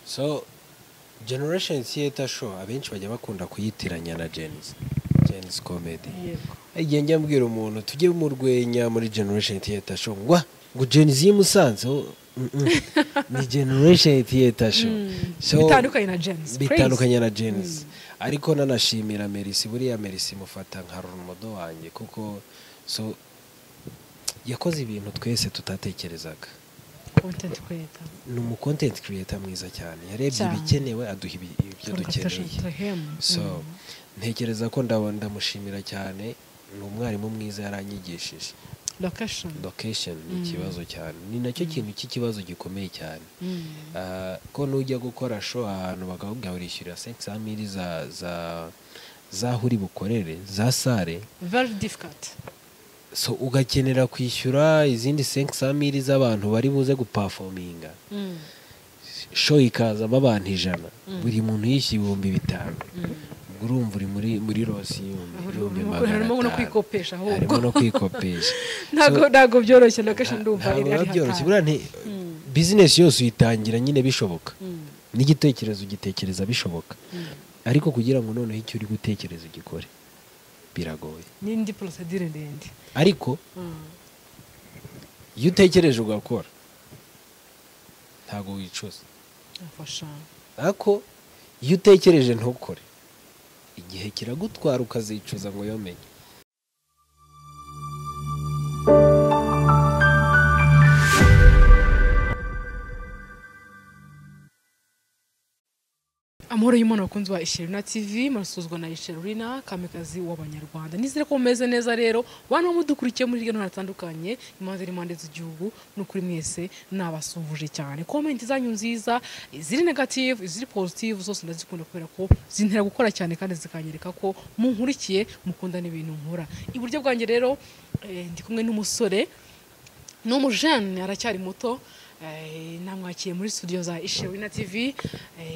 So Generation Theater Show abenshi bajya bakunda kuyitiranya na Jen's Comedy. Igihe njya mbwira umuntu tujye mu rwenya muri Generation Theater Show ngo Jen's y'Musanze ni Generation Theater Show. So bitandukanye na Jen's. Ariko nanashimira Mercy buriya Mercy mufata nka role model wanjye kuko so yakoze ibintu twese tutatekerezaga. Content creator. Ni umu content creator mwiza cyane yarebye ibikenewe aduha ibyo dukeneye. So ntekereza ko ndamushimira cyane ni umwarimu mwiza yaranyigishije. Location ni ikibazo cyane ni nacyo kintu cy'ikibazo gikomeye cyane. Ko nujya gukora show ahantu bakakubwira urishyura 500,000 za huri bukorere za sare very difficult. So ugakenera kwishyura izindi 500,000 z'abantu bari buze guperforminga. Show ikazamo abantu 100 buri muntu yishyuye 5,000. Urumva uri muri rosi harimo no kwikopesha ahubwo harimo no kwikopesha ntago byoroshye location ndumva iri ari byoroshye burane business yose uyitangira nyine bishoboka n'igitekerezo gitekereza bishoboka ariko kugira ngo noneho icyo uri gutekereza ugikore biragoye n'indi procedure ndende ariko iyo utekereje ugakora ntago wicuza afasha ariko iyo utekereje ntukore igihe kiragutwara ukazicuza ngo yomenye. Amahoro y'Imana bakunzi ba Isherina TV marasuzwa na Isherina kamikazi w'abanyarwanda nizere ko meze neza rero bantu mudukurikiye muri hirya no hatandukanye impande z'igihugu no kuri mwese nabasuvuje cyane comment zanyu nziza ziri negative ziri positive zose ndazikunda kubera ko zintera gukora cyane kandi zikanyereka ko munkurikiye mukunda n'ibintu nkora iburyo bwanjye rero ndi kumwe n'umusore n'umujene aracyari muto namwakiye muri studio za Isherina TV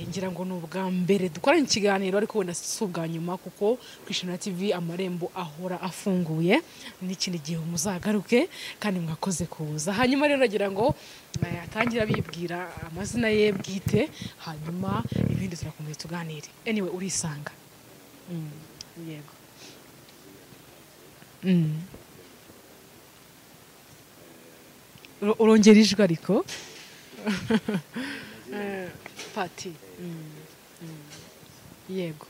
ngira ngo n'ubwa mbere dukoranye ikiganiro ariko wenda subwa nyuma kuko Isherina TV amarembo ahora afunguye n'ikindi gihe muzagaruke kandi mwakoze kuza hanyuma rero nagira ngo atangira bibwira amazina ye bwite hanyuma ibindi turakomeza tuganire anyway urisanga yego urongera ijwi ariko Pati yego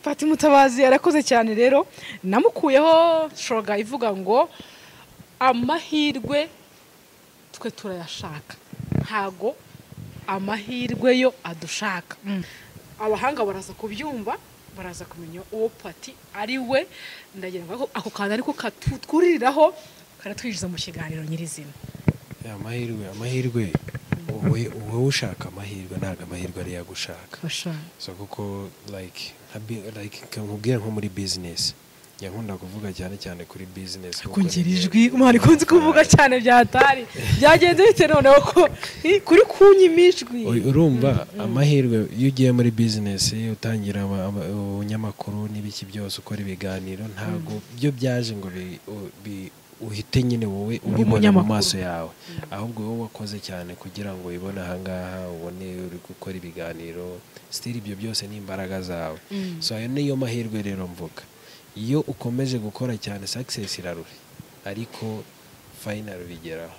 Pati Mutabazi arakoze cyane rero namukuyeho shoga ivuga ngo amahirwe twe turayashaka ntago amahirwe yo adushaka abahanga baraza kubyumva baraza kumenya uwo Pati ari we ndagira ngo ako kantu ariko katutwuriraho karatwinjiza mu kiganiro nyirizina. Amahirwe wowe ushaka amahirwe ntago amahirwe ari yagushaka. So kuko like nkubwira nko muri business yankunda kuvuga cyane kuri business kungirijwi umwana kunzi kuvuga cyane byatari byagenze bite noneho ko kuri kunyimijwi urumva amahirwe iyo ugiye muri business utangira ubunyamakuru n'ibiki byose ukora ibiganiro ntago byo byaje ngo uhite nyine wowe ubibona mu maso yawe ahubwo wowe wakoze cyane kugira ngo ubibone ahangaha ubone uri gukora ibiganiro still ibyo byose ni imbaraga zawe. So ayo niyo mahirwe rero mvuga iyo ukomeje gukora cyane success iraruhe ariko final bigeraho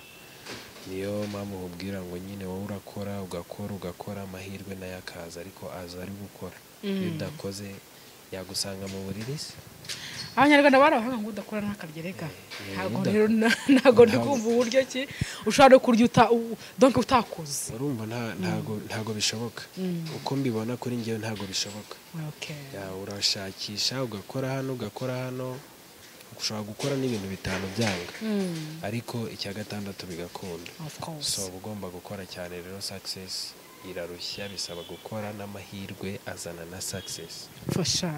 niyo mpamvu ubwira ngo nyine wowe urakora ugakora amahirwe nayo akaza ariko aza ari gukora bidakoze yagusanga mu buriri se abanyarwanda barabahanga ngo udakora n'akagereka ntago ndikumva uburyo ki ushaka kurya donc utakoze urumva ntago bishoboka uko mbibona kuri ngiye ntago bishoboka. Urashakisha ugakora hano ushobora gukora n'ibintu bitanu byanga ariko icya gatandatu bigakunda. So ugomba gukora cyane rero success irarushya bisaba gukora n'amahirwe azana na success fasha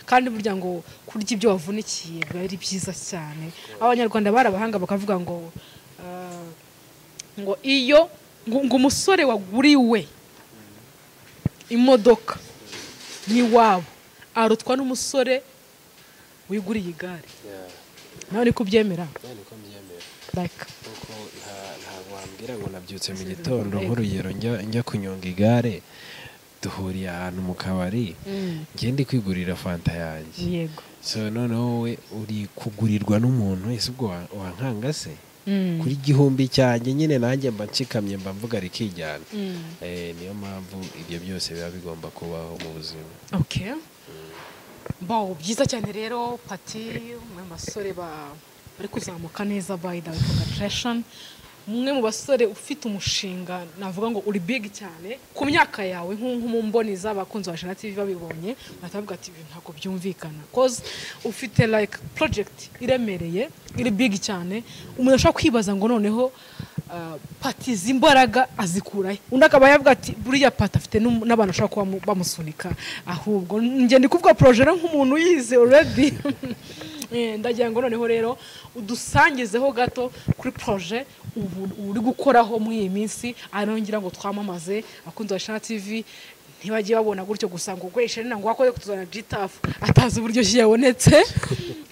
kandi burya ngo kurya ibyo wavunikiye bari byiza cyane abanyarwanda barabahanga bakavuga ngo iyo ngo umusore waguriwe imodoka ni wabo arutwa n'umusore wiguriye igare nawe ni kubyemera like kuko ntabwo wambwira ngo nabyutse mu gitondo nk'urugero njya kunyonga igare duhuriye ahantu mu kabari ngende kwigurira fanta yanjye yego so noneho wowe uri kugurirwa n'umuntu ese ubwo wankanga se kuri igihumbi cyanjye nyine nanjye mba nshikamye mba mvuga rikijyana niyo mpamvu ibyo byose biba bigomba kubaho mu buzima okay byiza cyane rero Pati umwe mu basore bari kuzamuka neza by the congratulation umwe mu basore ufite umushinga navuga ngo uri big cyane ku myaka yawe nk'umumboni z'abakunzi ba Ishema TV babibonye batavuga ati ibintu ntabwo byumvikana cause ufite like project iremereye iri big cyane umuntu ashaka kwibaza ngo noneho Pati zimbaraga azikurahe undi akaba yavuga ati buriya Pati afite n'abantu ashaka kuba bamusunika ahubwo nge ndi kuvuga project nk'umuntu yize already ndagira ngo noneho rero udusangizeho gato kuri projet uri gukoraho muri iyi minsi ngira ngo twamamaze abakunzi ba Ishema TV ntibagiye babona gutyo gusa ngo gweshe ngo wakoze kutuzana GTAF atazi uburyo yabonetse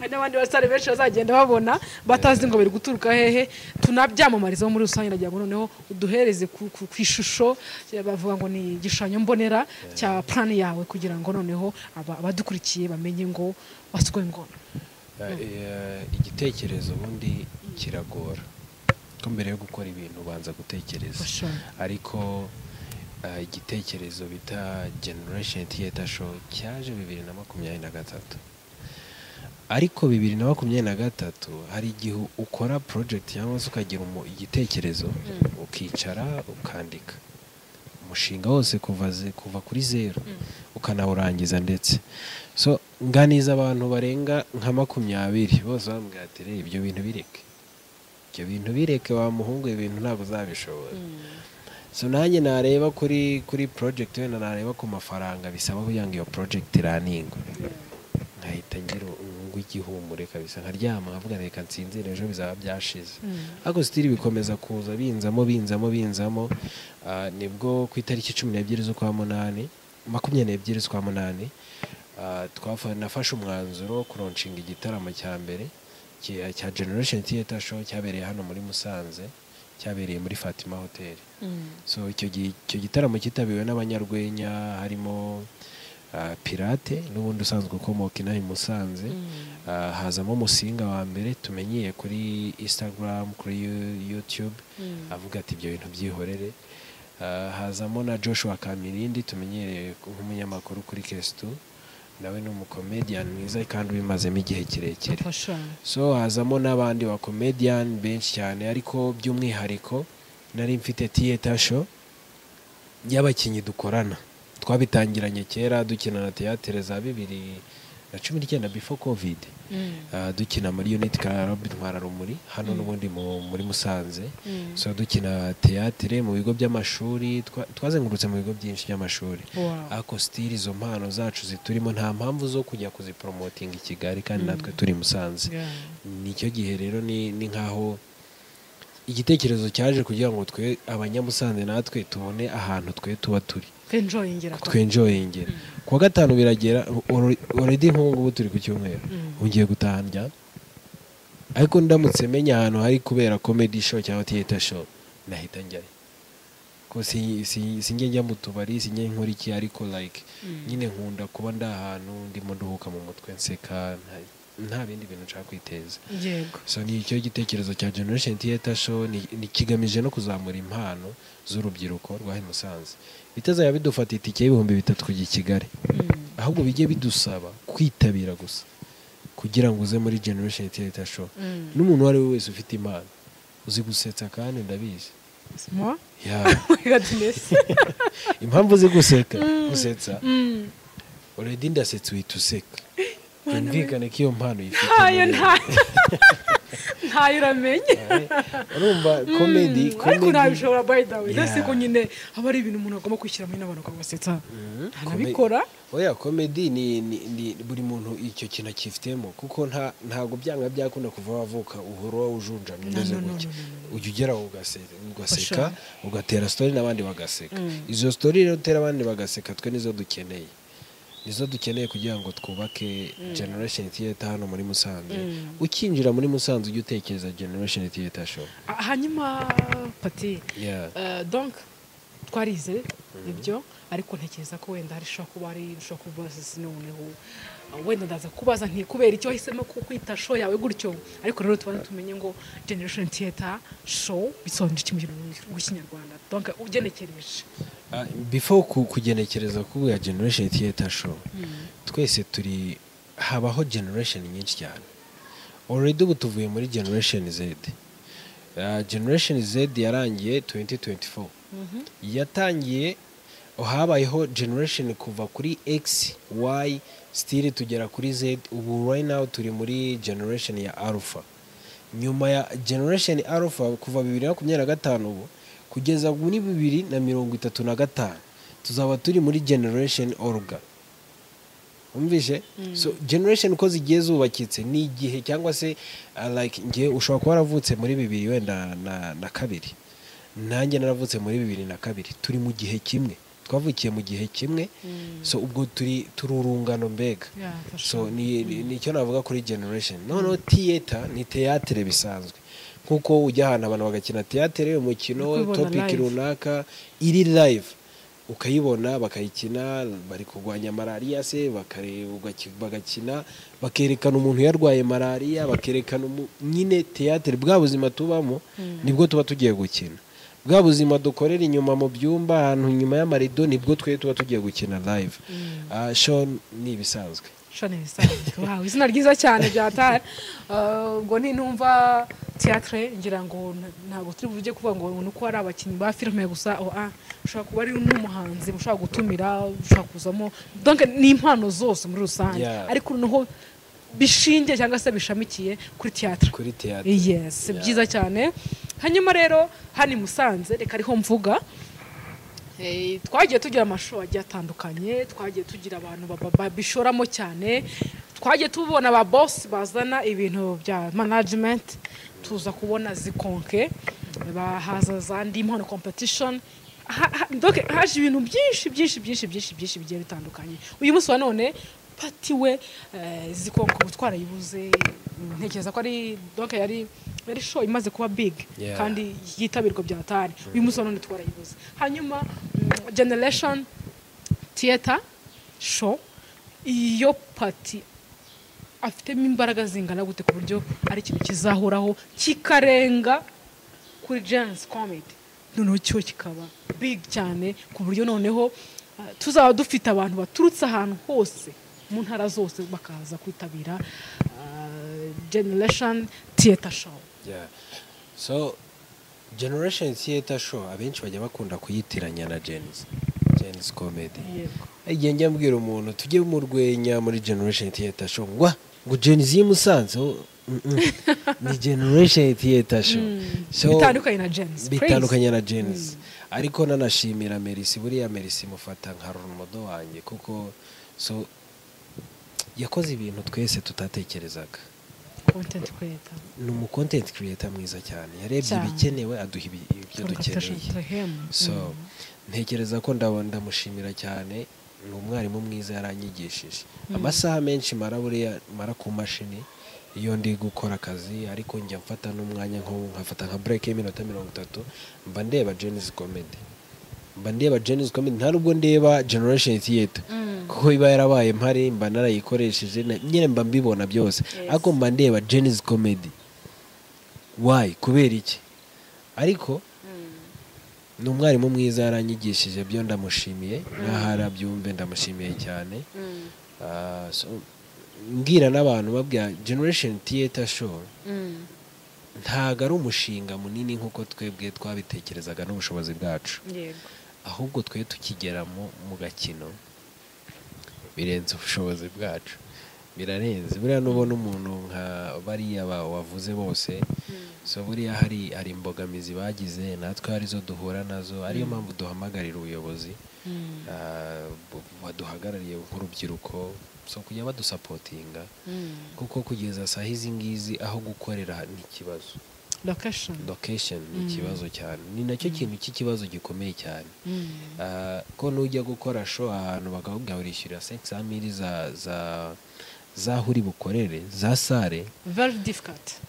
hari n'abandi basare benshi bazagenda babona batazi ngo biri guturuka hehe tunabyamamarizaho muri rusange ndagira ngo noneho uduhereze ku ishusho bavuga ngo ni igishushanyo mbonera cya plan yawe kugira ngo noneho abadukurikiye bamenye ngo wasukoye ngono igitekerezo ubundi kiragora ko mbere yo gukora ibintu ubanza gutekereza ariko igitekerezo bita Generation Theatre Show cyaje 2023 ariko 2023 hari igihe ukora project cyangwa se ukagira igitekerezo ukicara ukandika umushinga wose kuva kuri zero ukanawurangiza ndetse so nganiza abantu barenga nka 20 bose bambwira ati ibyo bintu bireke wa muhungu ibintu ntabwo uzabishobora so nanjye nareba kuri project wenda nareba ku mafaranga bisaba kugira ngo iyo project iraningwe nkahita ngira igihumure kabisa nkaryama nkavuga reka nsinzire ejo bizaba byashize ariko stili bikomeza kuza binzamo nibwo ku itariki 12 z'ukwa munani 22 z'ukwa munani nafashe umwanzuro kuronshinga igitaramo cya mbere cya Generation Theatre Show cyabereye hano muri Musanze cyabereye muri Fatima Hotel so icyo gitaramo kitabiwe n'abanyarwenya harimo Pirate n'ubundi usanzwe ukomoka inaha i Musanze hazamo Musinga wa mbere tumenyiye kuri Instagram kuri YouTube avuga ati ibyo bintu byihorere hazamo na Joshua Kamirindi tumenyereye nk'umunyamakuru kuri Kestu nawe ni umukomedian mwiza kandi ubimazemo igihe kirekire so hazamo n'abandi ba comedian benshi cyane ariko by'umwihariko nari mfite theater show y'abakinyi dukorana twabitangiranye kera dukina na theatre za 2019 before covid dukina muri unit Club Ntwara Rumuri hano n'ubundi muri Musanze so dukina theatre mu bigo by'amashuri twazengurutse mu bigo byinshi by'amashuri ako stili izo mpano zacu ziturimo nta mpamvu zo kujya kuzipromoting i Kigali kandi natwe turi Musanze nicyo gihe rero ni nkaho igitekerezo cyaje kugira ngo twe abanyamusanze natwe tubone ahantu twe tuba turi twenjoyingera kuwa gatanu biragera already nk'ubu turi ku cyumweru ngiye gutahanja ariko ndamutse menya ahantu hari kubera comedy show cyangwa theater show nahita njyayo ko sinjye njya mu tubari sinjye nkora iki ariko like nyine nkunda kuba ndahantu ndimo nduhuka mu mutwe nseka nta bindi bintu nshaka kwiteza yego so ni icyo gitekerezo cya Generation Theatre Show ni kigamije no kuzamura impano z'urubyiruko rwa Musanze bitazaya bidufata itike y'ibihumbi 3 kujya i Kigali ahubwo bijye bidusaba kwitabira gusa kugira ngo uze muri Generation Theatre Show n'umuntu wari wese ufite impano uzi gusetsa kandi ndabizi moi impamvu uzi gusetsa already ndasetsa wituseka Yumvikane ko iyo mpano ifite ntayo uramenye urumva comedy ariko nabishobora by the way ndetse ko nyine aba ari ibintu umuntu agomba kwishyira muri n'abantu bakabasetsa ntabikora oya comedy ni buri muntu icyo kintu akifitemo kuko ntago byanga byakunda kuva wavuka uhoro ujunjamye neze gutya ujye ugera ugaseka ugatera story n'abandi bagaseka izo story rero utera abandi bagaseka twe nizo dukeneye nizo dukeneye kugira ngo twubake Generation Theatre hano muri Musanze. Ukinjira muri Musanze ujye utekereza Generation Theatre show. Hanyuma Pati, donc twarize ibyo ariko ntekereza ko wenda hari shobora kuba noneho wenda ndaza kubaza nti kubera icyo wahisemo kwita show yawe gutyo, ariko rero tumenye ngo Generation Theatre show bisonje kimwe mu Kinyarwanda, donc ugenekereje before kugenekereza kuvuga Generation Theatre show. Twese turi habaho generation nyinshi cyane. Already ubu tuvuye muri Generation Z. Generation Z yarangiye 2024. Yatangiye habayeho generation kuva kuri X, Y still tugera kuri Z. Ubu right now turi muri generation ya Alpha. Nyuma ya Generation Alpha kuva 2025 ubu kugeza muri 2035 tuzaba turi muri Generation Orga. Umvishe? So generation uko zigiye zubakitse ni igihe cyangwa se like ngiye ushobora kuba waravutse muri 2000 wenda na kabiri, nanjye naravutse muri 2002. Turi mu gihe kimwe, twavukiye mu gihe kimwe. So ubwo turi urungano mbega. So ni cyo navuga kuri generation. No theater ni theatre bisanzwe, nkuko ujya ahantu abantu bagakina theatre umukino topic runaka iri live ukayibona bakayikina, bari kurwanya malaria se bagakina, bakerekana umuntu yarwaye malaria, bakerekana nyine theatre. Bwa buzima tubamo nibwo tuba tugiye gukina, bwa buzima dukorera inyuma mu byumba ahantu nyuma y'amarido nibwo twe tuba tugiye gukina live. Show ni ibisanzwe. Wow, izina ryiza cyane byatari. Ngo nintumva theatre ngira ngo ntago turi buje kuvuga ngo nuko ari abakinnyi ba filime gusa, ushobora kuba ari n'umuhanzi ushobora gutumira, ushobora kuzamo, donc ni impano zose muri rusange, ariko noneho bishingiye cyangwa se bishamikiye kuri theatre. Yes, byiza cyane. Hanyuma rero hani Musanze reka ariho mvuga, twagiye tugira amashow agiye atandukanye, twagiye tugira abantu bishoramo cyane, twagiye tubona aba boss bazana ibintu bya management, tuza kubona zikonke, bahaza zandi impano competition, donc haje ibintu byinshi bigiye bitandukanye. Uyu munsi wa none Pati we zikonke gutwara yibuze, ntekereza ko ari donc yari show imaze kuba big kandi yitabirwa byatari. Uyu munsi wa none twarayibuze. Hanyuma Generation Theatre show iyo Pati afitemo imbaraga zingana gute ku buryo ari ikintu kizahoraho kikarenga kuri Gens Comedy, noneho cyo kikaba big cyane ku buryo noneho tuzaba dufite abantu baturutse ahantu hose mu ntara zose bakaza kwitabira Generation Theatre show. So Generation Theatre show abenshi bajya bakunda kuyitiranya na Gens Comedy. Igihe njya mbwira umuntu tujye mu rwenya muri Generation Theatre show ngo Gens y'Musanze ni Generation Theatre show. So bitandukanye na Gens. Ariko nanashimira Mercy, buriya Mercy mufata nka Romodo wanjye kuko so yakoze ibintu twese tutatekerezaga. Ni content creator mwiza cyane, yarebye ibikenewe aduha ibyo dukeneye. So ntekereza ko ndamushimira cyane, ni umwarimu mwiza yaranyigishije. Amasaha menshi mara ku mashini iyo ndi gukora akazi, ariko njya mfata n'umwanya nkafata nka break y'iminota 30 mba ndeba Gens Comedy, nta nubwo ndeba Generation Theatre kuko iba yarabaye mpare, mba narayikoresheje nyine mba mbibona byose, ariko mba ndeba Gens Comedy. Why? Kubera iki? Ariko ni umwarimu mwiza yaranyigishije, byo ndamushimiye, n'ahara byumve ndamushimiye cyane. So mbwira n'abantu babwira Generation Theatre show ntago ari umushinga munini nkuko twebwe twabitekerezaga n'ubushobozi bwacu, ahubwo twe tukigeramo mu gakino birenze ubushobozi bwacu, birarenze. Buriya nubona umuntu nka bariya wavuze bose, so buriya hari imbogamizi bagize, natwe hari zo duhura nazo, ariyo mpamvu duhamagarira ubuyobozi baduhagarariye nk'urubyiruko, so kujya badusapotinga kuko kugeza saa hizi ngizi aho gukorera ni ikibazo. location ni ikibazo cyane, ni nacyo kintu cy'ikibazo gikomeye cyane. Ko nujya gukora show ahantu bakakubwira urishyura 500,000 zaho uri bukorere za sare, very difficult.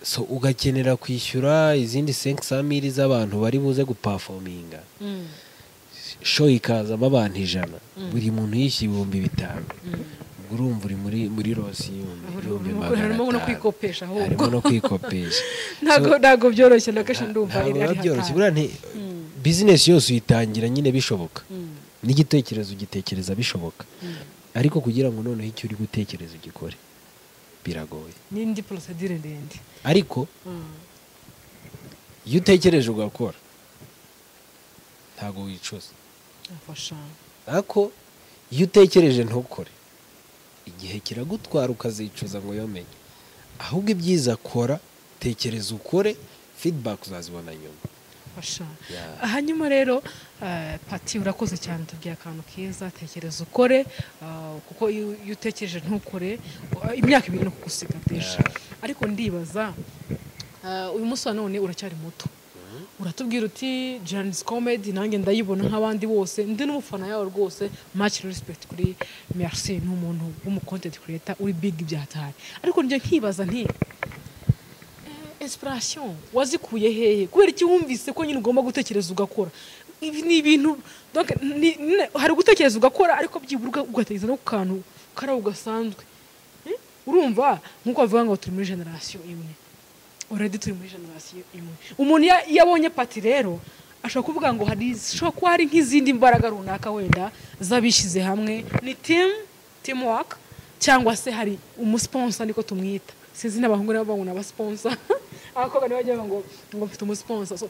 So ugakenera kwishyura izindi 500,000 z'abantu bari buze guperforminga, show ikazamo abantu 100, buri muntu yishyuye 5,000, urumva uri muri rosi y'ibihumbi 500. Harimo no kwikopesha, harimo no kwikopesha. Ntago byoroshye location ndumva iri ari byoroshye. Buriya nti business yose uyitangira nyine bishoboka, n'igitekerezo ugitekereza bishoboka, ariko kugira ngo noneho icyo uri gutekereza ugikore biragoye, n'indi procedure ndende. Ariko iyo utekereje ugakora ntago wicuza. Ariko iyo utekereje ntukore, igihe kiragutwara ukazicuza ngo yomenye. Ahubwo ibyiza kora, tekereza ukore, feedback uzazibona nyuma. Hanyuma rero Pati, urakoze cyane, tubwiye akantu keza, tekereza ukore, kuko iyo utekereje ntukore imyaka ibiri no kugusiga desha. Ariko ndibaza uyu munsi wa none uracyari muto, uratubwira uti Journey's Comedy nanjye ndayibona nk'abandi bose, ndi n'umufana yawe rwose, much respect kuri Merci, n'umuntu w'umu content creator uri big byatari. Ariko njye nkibaza nti inspiration wazikuye hehe? Kubera iki wumvise ko nyine ugomba gutekereza ugakora? Ibi ni ibintu donc hari gutekereza ugakora, ariko byibura ugatekereza no kantu kara ugasanzwe. Urumva nkuko bavuga ngo turi muri generation imwe, already turi muri generation imwe. Umuntu yabonye Pati rero ashobora kuvuga ngo hari nk'izindi mbaraga runaka wenda zabishize hamwe, ni teamwork, cyangwa se hari umusponsor niko tumwita, sinzi n'abahungu n'abahungu n'abasponsor, abakobwa ntibajya ngo mfite umusponsor. So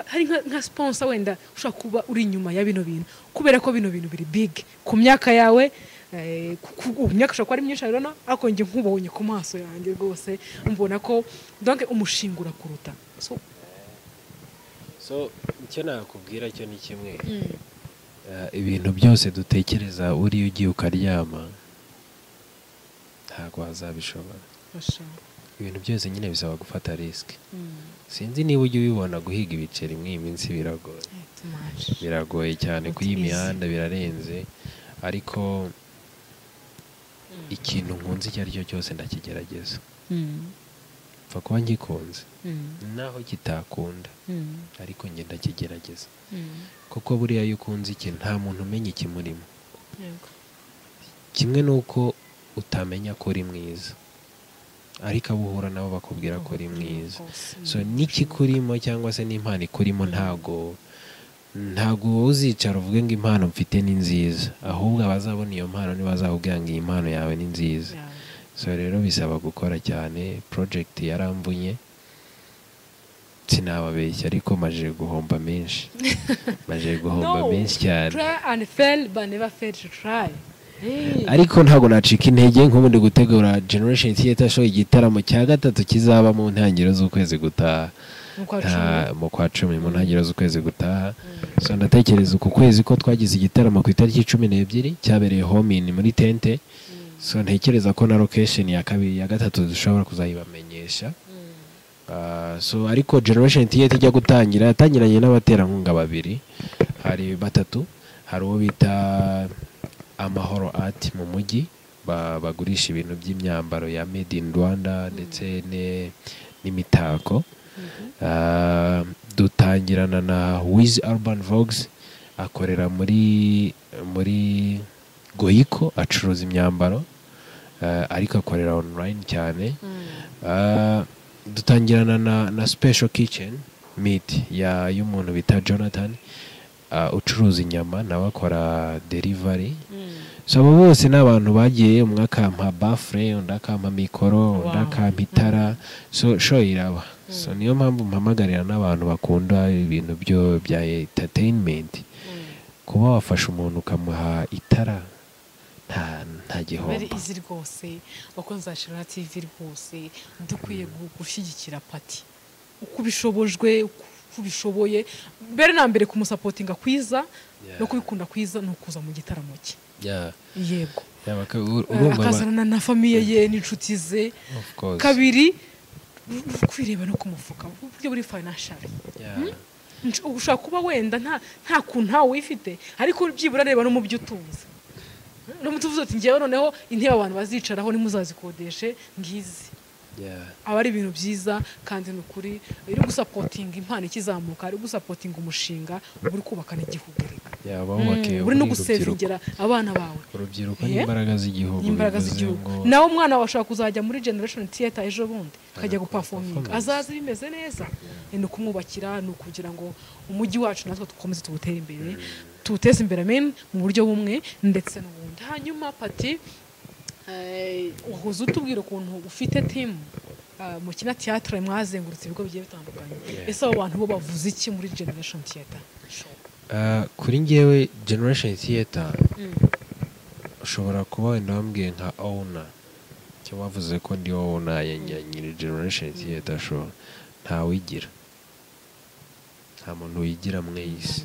hari nka sponsor wenda ushobora kuba uri inyuma ya bino bintu, kubera ko bino bintu biri big ku myaka yawe, imyaka ushobora kuba ari myinshi rero, ariko njye nkubonye ku maso yanjye rwose mbona ko donc umushinga urakuruta. So icyo nakubwira cyo ni kimwe, ibintu byose dutekereza uriya ugiye ukaryama ntabwo wazabishobora. Ibintu byose nyine bisaba gufata risk. Sinzi niba ujya ubibona, guhiga ibiceri mw'iyi minsi biragoye cyane, kuyi mihanda birarenze, ariko ikintu nkunze icyo ari cyo cyose ndakigerageza. Pfa kuba ngikunze naho kitakunda, ariko njye ndakigerageza, kuko buriya iyo ukunze ikintu nta muntu umenya ikimurimo. Kimwe nuko utamenya ko uri mwiza, ariko abo uhura nabo bakubwira ko uri mwiza. So n'ikikurimo cyangwa se n'impano ikurimo ntago uzicara uvuge ngo impano mfite ni nziza, ahubwo abazabona iyo mpano ntibazakubwira ngo iyi mpano yawe ni nziza. So rero bisaba gukora cyane. Project yaramvunye sinababeshya, ariko maje guhomba menshi, menshi cyane. Try and fail but never fail to try. Ariko ntago nacika intege, nk'ubundi gutegura Generation Theatre Show, igitaramo cya gatatu kizaba mu ntangiriro z'ukwezi gutaha, mu kwa 10 mu ntangiriro z'ukwezi gutaha. So ndatekereza uku kwezi ko twagize igitaramo ku itariki 12 cyabereye home in muri tente. So ntekereza ko na location ya kabiri ya gatatu dushobora kuzayibamenyesha. So ariko Generation Theatre ijya gutangira, yatangiranye n'abaterankunga babiri, hari batatu. Hari uwo bita Amahoro Art mu mujyi, bagurisha ibintu by'imyambaro ya made in Rwanda ndetse n'imitako. Dutangirana na Wiz Urban Vogues, akorera muri Goiko, acuruza imyambaro, ariko akorera online cyane. Dutangirana na Special Kitchen Meat y'umuntu bita Jonathan, ucuruza inyama, nawe akora delivery. So abo bose n'abantu bagiye, umwe akampa bafre, undi akampa mikoro, undi akampa itara. So show iraba. So niyo mpamvu mpamagarira n'abantu bakunda ibintu bya entertainment, kuba wafasha umuntu ukamuha itara nta gihomba. Very easy rwose, bakunze Ashira TV rwose dukwiye gushyigikira Pati uko ubishobojwe, uko ubishoboye, mbere na mbere kumusapotinga kwiza no kubikunda kwiza, no kuza mu gitaramo cye. Yego, akazana na famiye ye n'inshuti ze. Kabiri kwireba no kumufuka uburyo buri financial Yeah. ushobora kuba wenda nta kuntu ntawe wifite ariko byibura reba no mu byo utunze no mutuvuze ati ngewe noneho intebe abantu bazicaraho nimuzazikodeshe ngizi Yeah. aba ari ibintu byiza kandi ni ukuri iri gusapotinga impano ikizamuka iri gusapotinga umushinga uri kubaka n'igihugu Yeah, bubake uri no gusevingera abana bawe urubyiruko n'imbaraga z'igihugu. imbaraga z'igihugu nawe umwana wawe ashobora kuzajya muri generation theater ejo bundi akajya guperforminga azaza bimeze neza ni ukumwubakira ni ukugira ngo umujyi wacu natwe dukomeze tuwutere imbere tuwuteze imbere mu buryo bumwe ndetse n'ubundi. Hanyuma Pati wahoze utubwira ukuntu ufite timu mukina theatre mwazengurutse ibigo bigiye bitandukanye. Ese abo bantu bo bavuze iki muri generation theater? Kuri njyewe generation theater ushobora kuba wenda wambwiye nka owner cyangwa wavuze ko ndi owner ya nyiri generation theater show, ntawigira, nta muntu wigira mw'isi.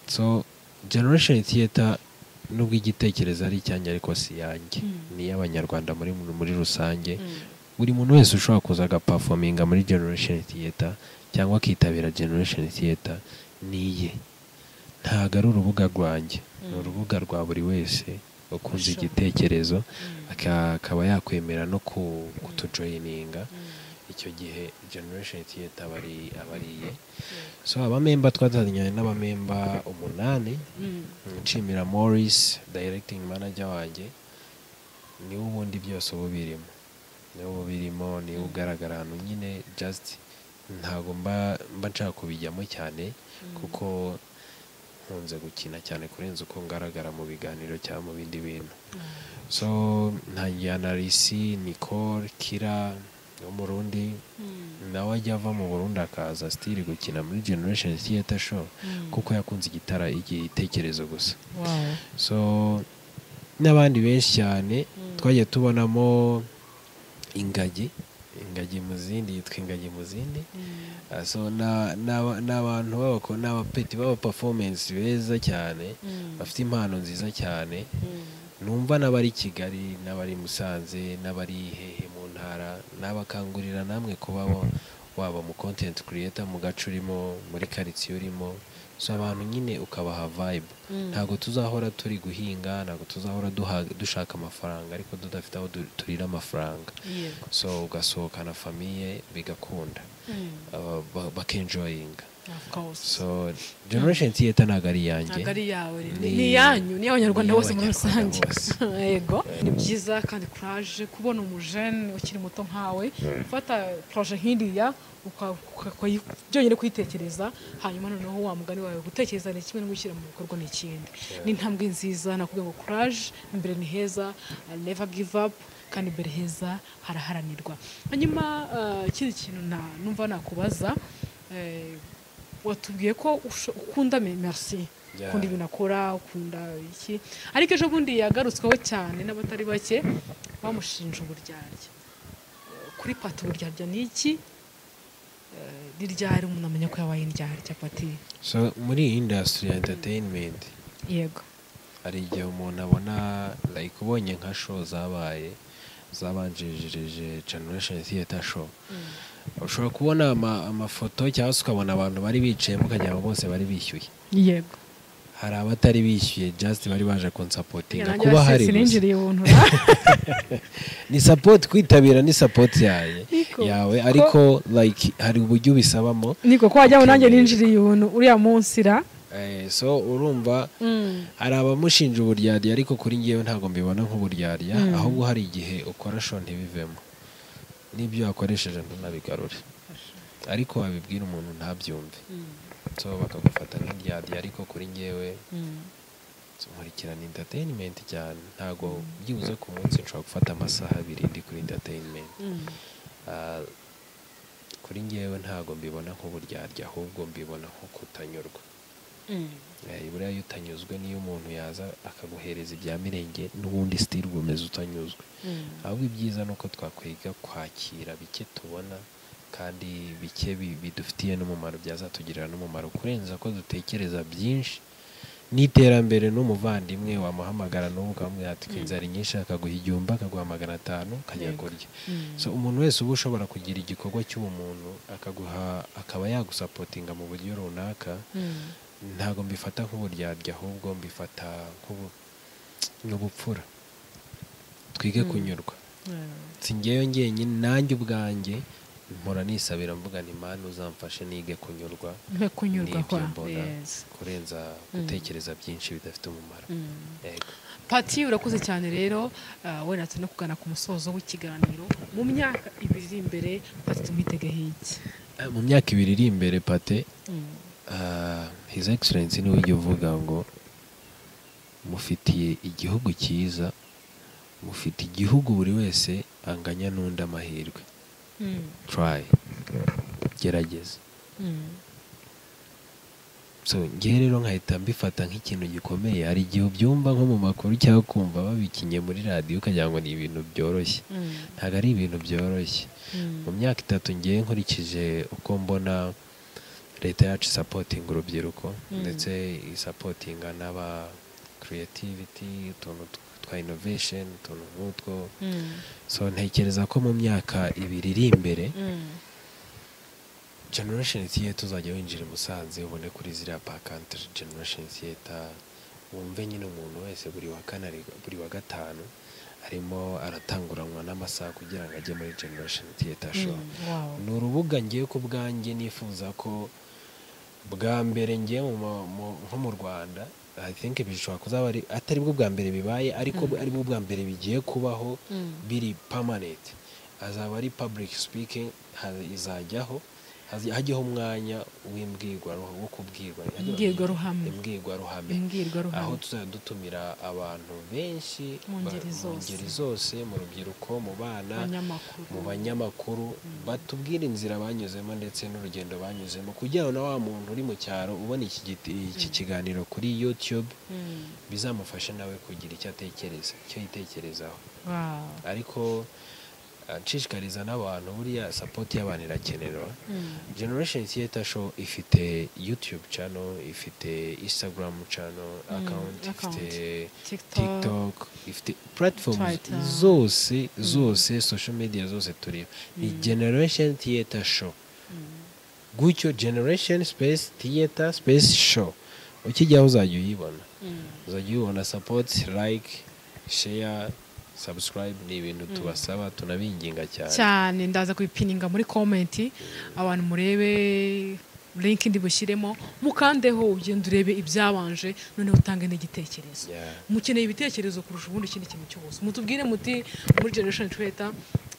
So generation theater nubwo igitekerezo ari icyanjye ariko si yanjye, ni y'abanyarwanda muri rusange. Buri muntu wese ushobora kuza agaperforminga muri generation theater cyangwa akitabira generation theater niye, ntago ari urubuga rwanjye, ni urubuga rwa buri wese ukunze igitekerezo akaba yakwemera no kutujoyininga. Icyo gihe generation theater abariye. So abamemba twatanye n'abamemba 8, nshimira Morris directing manager wanjye, niwe ubundi byose ubu birimo niwe ugaragara hano nyine, just ntago mba nshaka kubijyamo cyane kuko nkunze gukina cyane kurenza uko ngaragara mu biganiro cyangwa mu bindi bintu. So ntangiye na Risi Nicole Kira Umurundi nawe ajya ava mu Burundi akaza still gukina muri generation theater show kuko yakunze igitekerezo gusa. So n'abandi benshi cyane twagiye tubonamo ingagi mu zindi, yitwa ingagi mu zindi. So n'abantu n'abapeti baba performance beza cyane, bafite impano nziza cyane. Numva n'abari Kigali n'abari Musanze n'abari hehe mu ntara, n'abakangurira namwe kuba waba mu content creator mu gace urimo, muri quartier urimo. So abantu nyine ukabaha vibe. Ntago tuzahora turi guhinga, ntago tuzahora dushaka amafaranga ariko tudafite aho turira amafaranga. So ugasohoka na famille bigakunda, bakenjoyinga. So generation theater ntago ari yanjye, ntago ari yawe, ni yanyu, ni y'abanyarwanda bose muri rusange. Yego, ni byiza kandi courage kubona umujene ukiri muto nkawe ufata projet nk'iriya byonyine kwitekereza, hanyuma noneho wa mugani wawe gutekereza ni kimwe no gushyira mu bikorwa ni ikindi. Ni intambwe nziza, nakubwiye ngo courage, imbere ni heza, never give up, kandi imbere heza haraharanirwa. Hanyuma ikindi kintu numva nakubaza, watubwiye ko ukunda Merci, ukunda ibintu akora, ukunda iki, ariko ejo bundi yagarutsweho cyane n'abatari bake bamushinja uburyarya. Kuri Pati uburyarya ni iki? Riryari umuntu amenya ko yabaye indyarya Pati? So muri industry ya entertainment, yego, hari igihe umuntu abona like ubonye nka show zabanjirije generation theater show, ushobora kubona amafoto cyangwa se ukabona abantu bari bicayemo ukagira ngo bose bari bishyuye. Yego, hari abatari bishyuye just bari baje kunsapotinga kuba hari ni support, kwitabira ni support yawe ariko like hari uburyo bisabamo niko ko wajya nanjye ninjiriye ubuntu uriya munsi ra. So urumva hari abamushinja uburyarya ariko kuri ngewe ntago mbibona nk'uburyarya, ahubwo hari igihe ukora show ntibivemo, n'ibyo wakoresheje ntunabigarure ariko wabibwira umuntu ntabyumve, so bakagufata nk'indyarya. Ariko kuri ngewe nkurikirana entertainment cyane, ntago byibuze ku munsi nshobora gufata amasaha 2 ndi kuri entertainment. Kuri ngewe ntago mbibona nk'uburyarya, ahubwo mbibona nko kutanyurwa. Buriya iyo utanyuzwe niyo umuntu yaza akaguhereza ibya mirenge n'ubundi still ugomeza utanyuzwe. Ahubwo ibyiza nuko twakwiga kwakira bike tubona kandi bike bidufitiye n'umumaro, byazatugirira n'umumaro kurenza ko dutekereza byinshi n'iterambere n'umuvandimwe wamuhamagara n'ubu ukamubwira ati inzara nyinshi akaguha igihumbi akaguha 500 ukajya kurya. So umuntu wese uba ushobora kugira igikorwa cy'ubumuntu akaguha akaba yagusapotinga mu buryo runaka, ntago mbifata nk'uburyarya, ahubwo mbifata nk'ubupfura. Twige kunyurwa. Singeyo ngenyine nanjye ubwanjye mpora nisabira mvuga ni Imana uzamfashe nige kunyurwa kwa kurenza gutekereza byinshi bidafite umumaro. Pati urakoze cyane rero, wenda turi no kugana ku musozo w'ikiganiro. Mu myaka 2 iri imbere Pati tumwitege hiki? Mu myaka 2 iri imbere Pate His Excellency niwe ujya uvuga ngo mufitiye igihugu cyiza, mufite igihugu buri wese anganya n'undi amahirwe. Try, gerageza. So ngiye rero nkahita mbifata nk'ikintu gikomeye. Hari igihe ubyumva nko mu makuru cyangwa kumva babikinye muri radio ukagira ngo ni ibintu byoroshye. Ntabwo ari ibintu byoroshye. Mu myaka 3 ngiye nkurikije uko mbona leta yacu supporting urubyiruko ndetse isupportinga n'aba creativity, utuntu twa innovation, utuntu nk'utwo. So ntekereza ko mu myaka 2 iri imbere Generation Theatre uzajya winjira i Musanze ubone kuri ziriya pakante Generation Theatre, wumve nyine umuntu wese buri wa 4 buri wa 5 arimo aratanguranwa n'amasaha kugira ngo ajye muri Generation Theatre show. Ni urubuga ngiye ku bwanjye nifuza ko bwa mbere ngiye nko mu Rwanda, I think bishobora kuzaba atari bwo bwa mbere bibaye, ariko ari bwo bwa mbere bigiye kubaho biri permanent. Azaba ari public speaking, izajyaho hajyaho umwanya w'imbwirwaruhame wo kubwirwa, imbwirwaruhame, aho tuzadutumira abantu benshi mu ngeri zose, mu rubyiruko, mu bana, mu banyamakuru, batubwira inzira banyuzemo ndetse n'urugendo banyuzemo, kugira ngo na wa muntu uri mu cyaro ubona iki kiganiro kuri YouTube bizamufashe nawe kugira icyo atekereza, icyo yitekerezaho. Ariko nshishikariza n'abantu buriya support y'abantu irakenerwa. Generation Theatre Show ifite YouTube channel, ifite Instagram channel account, ifite TikTok, ifite platforms zose social media zose turi. Ni Generation Theatre Show. Gutyo Generation Space Theatre Space Show. Ukijyaho uzajya uyibona. Uzajya ubona support, like, share, subscribe, ni ibintu tubasaba tunabinginga cyane. Ndaza kubipininga muri comment, abantu murebe link ndi bushyiremo, mukandeho ugenda urebe ibyabanje, none utange n'igitekerezo. Mukeneye ibitekerezo kurusha ubundi ikindi kintu cyose. Mutubwire muti muri Generation Theatre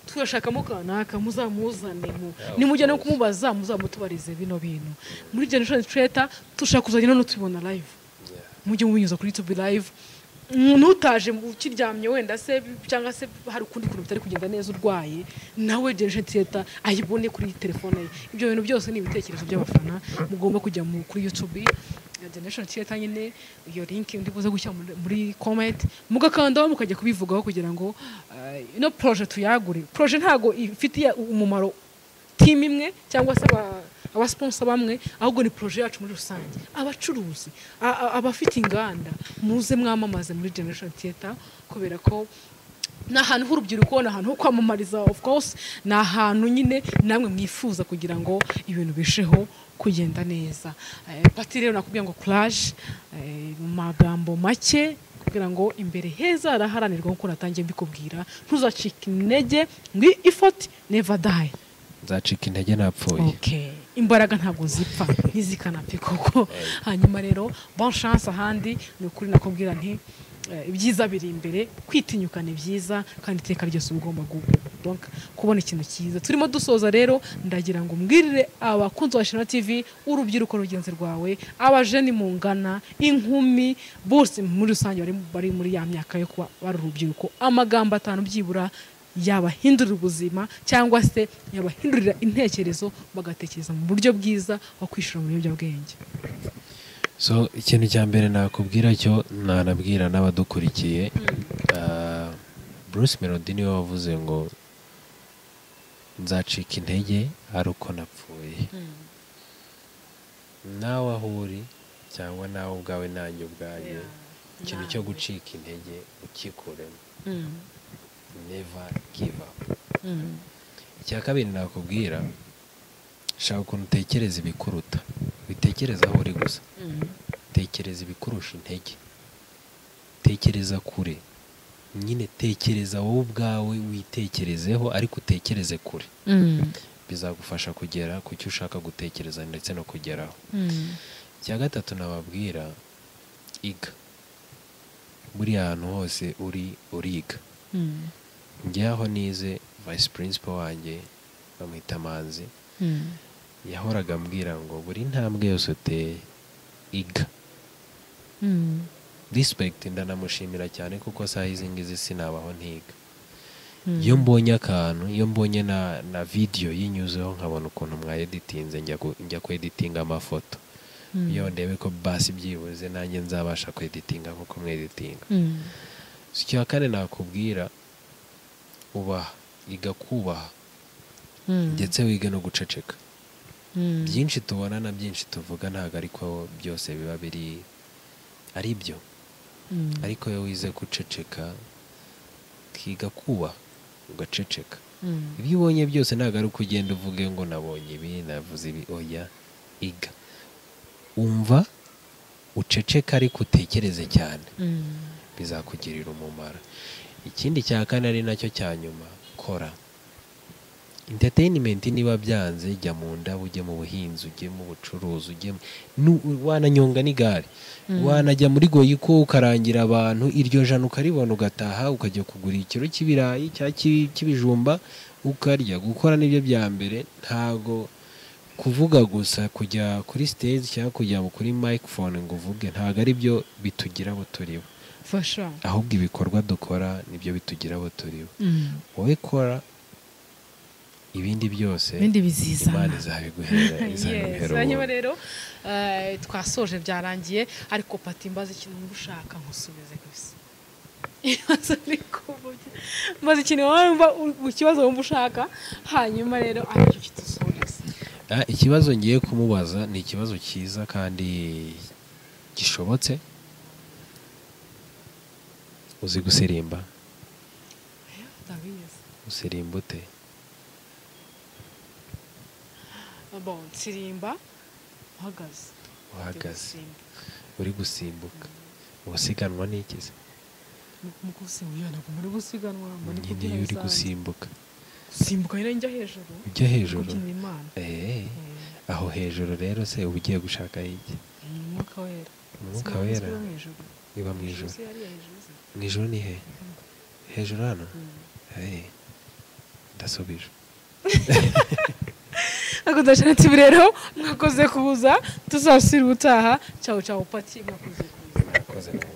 turashakamo kanaka, muzamuzane nimujya no kumubaza muzamutubarize bino bintu. Muri Generation Theatre tushaka kuzajya no tubona live, mujye mubinyuza kuri YouTube live. Nutaje ukiryamye wenda se cyangwa se hari ukundi kuntu bitari kugenda neza urwaye, nawe Generation Theatre ayibone kuri telefone ye. Ibyo bintu byose ni ibitekerezo by'abafana, mugomba kujya kuri YouTube ya Generation Theatre nyine, iyo link ndibuze gushyira muri comment, mugakandaho mukajya kubivugaho kugira ngo ino project tuyagure. Project ntago ifitiye umumaro team imwe cyangwa se abasponsor bamwe, ahubwo ni projet yacu muri rusange. Abacuruzi, abafite inganda, muze mwamamaze muri Generation Theatre, kubera ko na hantu h'urubyiruko, na hantu ho kwamamariza, of course na hantu nyine namwe mwifuza kugira ngo ibintu bisheho kugenda neza. Pati rero nakubwiye ngo courage, mu magambo make, kugira ngo imbere heza araharanirwa nkuko natangiye mbikubwira. Ntuzacike intege, ngo effort never die. Nzacika intege napfuye. Imbaraga ntabwo zipfa ntizikanapfe koko. Hanyuma rero bon chance ahandi, ni ukuri nakubwira nti ibyiza biri imbere, kwitinyukana byiza kandi iteka ryose ugomba donc kubona ikintu cyiza. Turimo dusoza rero, ndagira ngo mbwirire abakunzi wa Shira TV, urubyiruko rugenzi rwawe, abajeni mungana, inkumi bose muri rusange bari muri ya myaka yo kuba bari urubyiruko, amagambo 5 byibura yabahindurira ubuzima cyangwa se yabahindurira intekerezo, bagatekereza mu buryo bwiza wo kwishura mu biyobyabwenge. So ikintu cya mbere nakubwira cyo nanabwira n'abadukurikiye, Bruce Melody niwe wavuze ngo nzacika intege ari uko napfuye. Nawe aho uri cyangwa nawe ubwawe nanjye ubwanjye ikintu cyo gucika intege ukikuremo. Never give up. Icya kabiri nakubwira, shaka ukuntu utekereza ibikuruta, witekereza aho uri gusa, tekereza ibikurusha intege, tekereza kure, nyine tekereza wowe ubwawe, witekerezeho ariko utekereze kure. Bizagufasha kugera ku cyo ushaka gutekereza ndetse no kugeraho. Icya gatatu nababwira, iga. Buri ahantu hose uriga. Njye aho nize vice principal wanjye bamwita Manzi, yahoraga ambwira ngo buri ntambwe yose uteye iga. Respect, ndanamushimira cyane kuko saa izi ngizi sinabaho ntiga. Iyo mbonye akantu, iyo mbonye na video yinyuzeho nkabona ukuntu mwayeditinze, njya kweditinga amafoto. Iyo ndebe ko basi byibuze nanjye nzabasha kweditinga nkuko mweditinga. Icya kane nakubwira, ubaha, iga kubaha, ndetse wige no guceceka. Byinshi tubona na byinshi tuvuga ntabwo ariko byose biba biri ari byo, ariko iyo wize guceceka ukiga kubaha ugaceceka, ibyo ubonye byose ntabwo ari uko ugenda uvuge ngo nabonye ibi navuze ibi. Oya, iga, umva, uceceka ariko utekereze cyane, bizakugirira umumaro. Ikindi cya kane ari nacyo cya nyuma, kora. Entertainment niba byanze, jya mu ndabo, ujye mu buhinzi, ujye mu bucuruzi, ujye wananyonga n'igare, wanajya muri Goyiko ukarangira abantu, iryo jana ukaribona ugataha ukajya kugura ikiro cy'ibirayi cyangwa cy'ibijumba ukarya. Gukora nibyo bya mbere, ntago kuvuga gusa, kujya kuri stage cyangwa kujya kuri microphone ngo uvuge, ntago ari byo bitugira abo turibo. Ahubwo ibikorwa dukora nibyo bitugira abo turibo. Wowe kora, ibindi byose Imana izabiguhera. Hanyuma rero twasoje byarangiye, ariko Pati mbaza ikintu ushaka nkusubize kabisa. Mbaza ikintu wumva, ikibazo wumva ushaka, hanyuma rero aricyo kitusubiza. Ikibazo ngiye kumubaza ni ikibazo cyiza kandi gishobotse. Uzi gusirimba? Usirimba ute? Nsirimba uhagaze, uri gusimbuka. Usiganwa n'iki se? muri gusiganwa, nyine uri gusimbuka. Gusimbuka nyine njya hejuru. Ujya hejuru? Aho hejuru rero se uba ugiye gushaka iki? Umwuka wera. Umwuka wera iba mu ijuru. Mu ijuru ni he? Hejuru hano? Ndasubije. Akudashana tibi rero mwakoze kuza, tuzasubira ubutaha. Ciao Pati, mwakoze kuza.